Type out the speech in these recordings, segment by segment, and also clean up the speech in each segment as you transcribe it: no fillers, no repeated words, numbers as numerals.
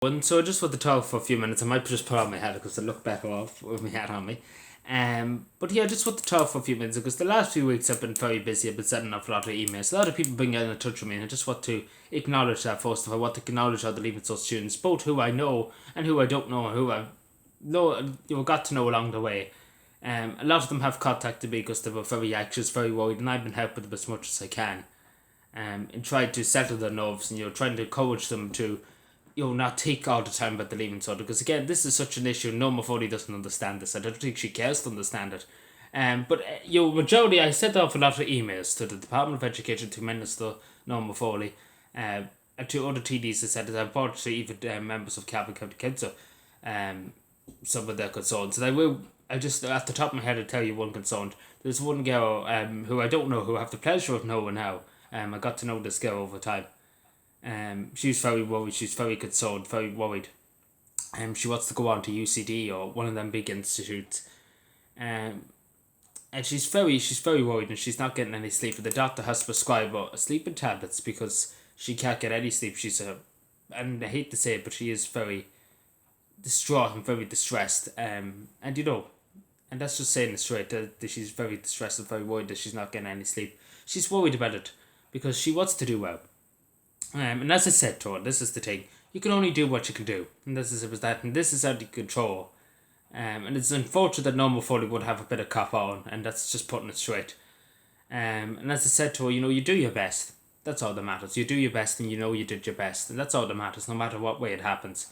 One, so I just want to talk for a few minutes. I might just put on my hat because I look better off with my hat on me. But yeah, I just want to talk for a few minutes because the last few weeks I've been very busy. I've been sending off a lot of emails. A lot of people have been getting in touch with me, and I just want to acknowledge that first of all. I want to acknowledge all the Leaving Cert students, both who I know and who I don't know, and who I've got to know along the way. A lot of them have contacted me because they were very anxious, very worried, and I've been helping them as much as I can. And tried to settle their nerves, and trying to encourage them to not take all the time about the Leaving Cert, because again, this is such an issue. Norma Foley doesn't understand this. I don't think she cares to understand it. But majority, I sent off a lot of emails to the Department of Education, to Minister Norma Foley, and to other TDs that said that I've brought to even members of Cavan County Council, some of their concerns. And I just, at the top of my head, I'll tell you one concern. There's one girl who I don't know, who I have the pleasure of knowing now. I got to know this girl over time. She's very worried, she's very concerned, very worried. She wants to go on to UCD or one of them big institutes. And she's very worried, and she's not getting any sleep. And the doctor has to prescribe her sleeping tablets because she can't get any sleep. And I hate to say it, but she is very distraught and very distressed. And that's just saying it straight, that she's very distressed and very worried that she's not getting any sleep. She's worried about it because she wants to do well. And as I said to her, this is the thing. You can only do what you can do. And this is out of control. And it's unfortunate that Norma Foley would have a bit of cop on, and that's just putting it straight. And as I said to her, you do your best. That's all that matters. You do your best, and you did your best. And that's all that matters, no matter what way it happens.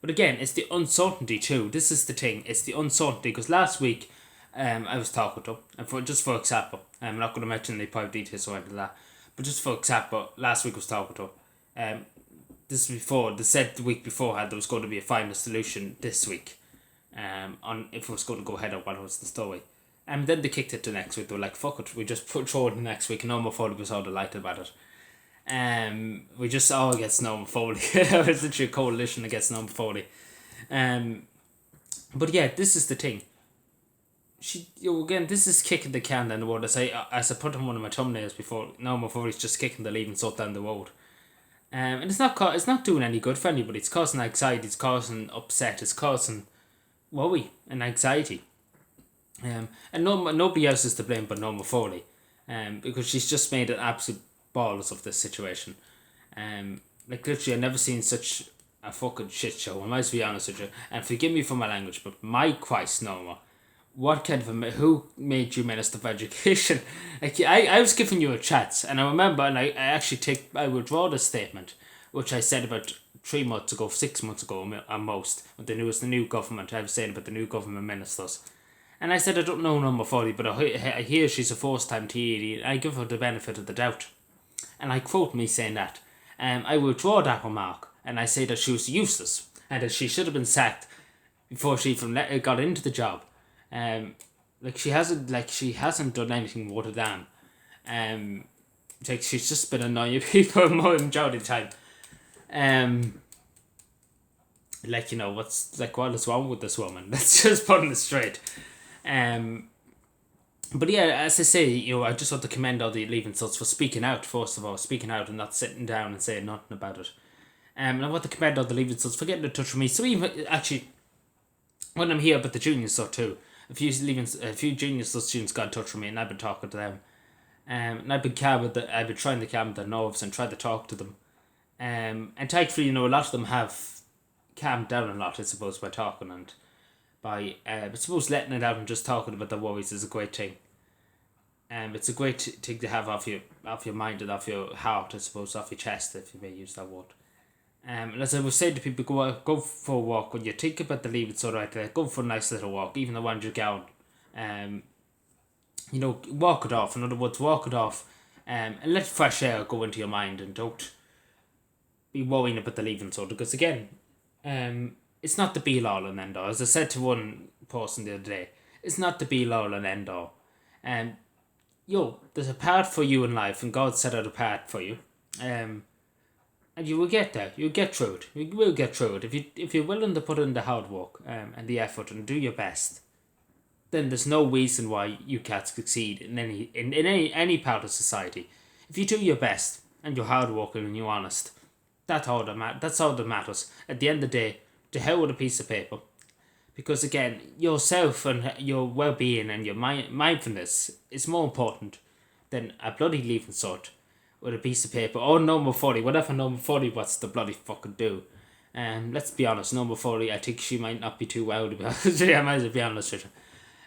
But again, it's the uncertainty too. This is the thing. It's the uncertainty. Because last week, I was talking to her. And for example, I'm not going to mention the private details or anything like that. But just for example, last week I was talking to her. They said the week beforehand there was going to be a final solution this week. On if it was going to go ahead or what was the story. And then they kicked it to next week. They were like, fuck it, we just throw it in next week. And Norma Foley was all delighted about it. We just all against Norma Foley. It was literally a coalition against Norma Foley. But yeah, this is the thing. Again, this is kicking the can down the road. As I put on one of my thumbnails before, Norma Foley's just kicking the Leaving Cert down the road. And it's not doing any good for anybody. It's causing anxiety, it's causing upset, it's causing worry and anxiety. And nobody else is to blame but Norma Foley. Because she's just made an absolute balls of this situation. Literally, I've never seen such a fucking shit show. I might be honest with you. And forgive me for my language, but my Christ, Norma. What kind of who made you Minister of Education? I was giving you a chance, and I remember, and I withdraw the statement, which I said about 6 months ago at most, when there was the new government. I was saying about the new government ministers. And I said, I don't know Norma Foley, but I hear she's a first-time TED, I give her the benefit of the doubt. And I quote me saying that. I withdraw that remark, and I say that she was useless, and that she should have been sacked before she even got into the job. She hasn't done anything worth a damn. She's just been annoying people majority of the time. What is wrong with this woman? Let's just put it straight. But yeah, as I say, I just want to commend all the Leaving Certs for speaking out. First of all, speaking out and not sitting down and saying nothing about it. And I want to commend all the Leaving Certs for getting in touch with me. So even actually, when I'm here, but the juniors so too. A few junior students got in touch with me, and I've been talking to them. And I've been trying to calm their nerves and try to talk to them. And thankfully, a lot of them have calmed down a lot, I suppose, by talking and by I suppose letting it out and just talking about their worries is a great thing. It's a great thing to have off your mind and off your heart, I suppose, off your chest, if you may use that word. And as I was saying to people, go for a walk. When you think about the Leaving Cert right there, go for a nice little walk, even the ones you're going. Walk it off. In other words, walk it off. And let fresh air go into your mind, and don't be worrying about the Leaving Cert, because again, it's not the be all and end all. As I said to one person the other day, it's not the be all and end all. There's a path for you in life, and God set out a path for you. And you will get there. You'll get through it. You will get through it. If you're willing to put in the hard work and the effort and do your best, then there's no reason why you can't succeed in any part of society. If you do your best and you're hardworking and you're honest, That's all that matters. At the end of the day, to hell with a piece of paper. Because again, yourself and your well-being and your mindfulness is more important than a bloody leaving cert with a piece of paper or number 40, whatever number 40 wants to bloody fucking do. Let's be honest, number 40, I think she might not be too well, to be honest with you. I might as well be honest with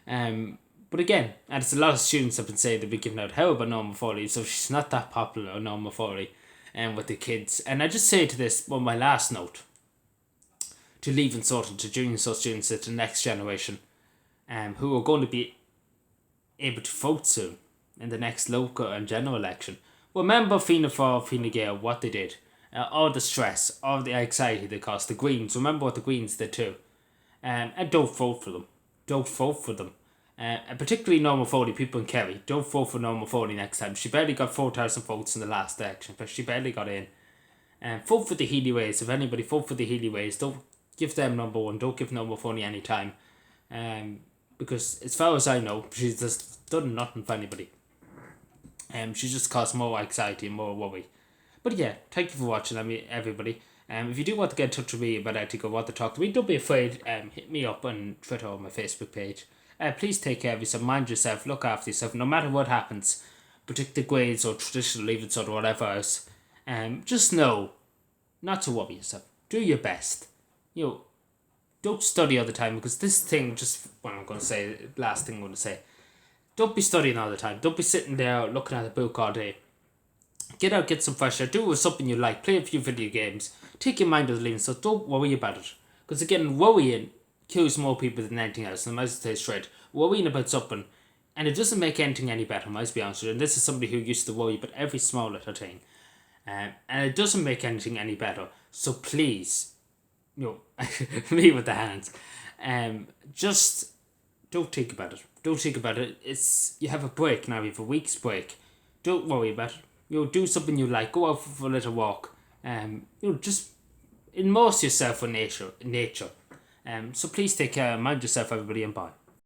you. But again, and it's a lot of students have been saying they've been giving out hell about number 40, so she's not that popular, number 40, with the kids. And I just say to this, well, my last note, to leaving cert and to junior cert students at the next generation, who are going to be able to vote soon in the next local and general election. Remember Fianna Fáil, Fine Gael, what they did. All the stress, all the anxiety they caused. The Greens, remember what the Greens did too. And don't vote for them. Don't vote for them. And particularly Norma Foley, people in Kerry, don't vote for Norma Foley next time. She barely got 4,000 votes in the last election, but she barely got in. Vote for the Healy-Ways. If anybody, vote for the Healy-Ways. Don't give them number one. Don't give Norma Foley any time. Because as far as I know, she's just done nothing for anybody. She's just caused more anxiety and more worry. But yeah, thank you for watching, everybody. If you do want to get in touch with me about anything or want to talk to me, don't be afraid. Hit me up on Twitter or my Facebook page. Please take care of yourself, mind yourself, look after yourself, no matter what happens, predicted grades or traditional leaving cert or whatever else. Just know not to worry yourself. Do your best. Don't study all the time, because this thing, just what I'm going to say, last thing I'm going to say, don't be studying all the time. Don't be sitting there looking at a book all day. Get out, get some fresh air, do something you like, play a few video games, take your mind out of leaving, so don't worry about it. Because again, worrying kills more people than anything else, and I might as well say straight, worrying about something, and it doesn't make anything any better, I might be honest with you, and this is somebody who used to worry about every small little thing, and it doesn't make anything any better, so please, me with the hands, just don't think about it. Don't think about it. You have a break now. You have a week's break. Don't worry about it. Do something you like. Go out for a little walk. Just immerse yourself in nature. So please take care. Mind yourself, everybody, and bye.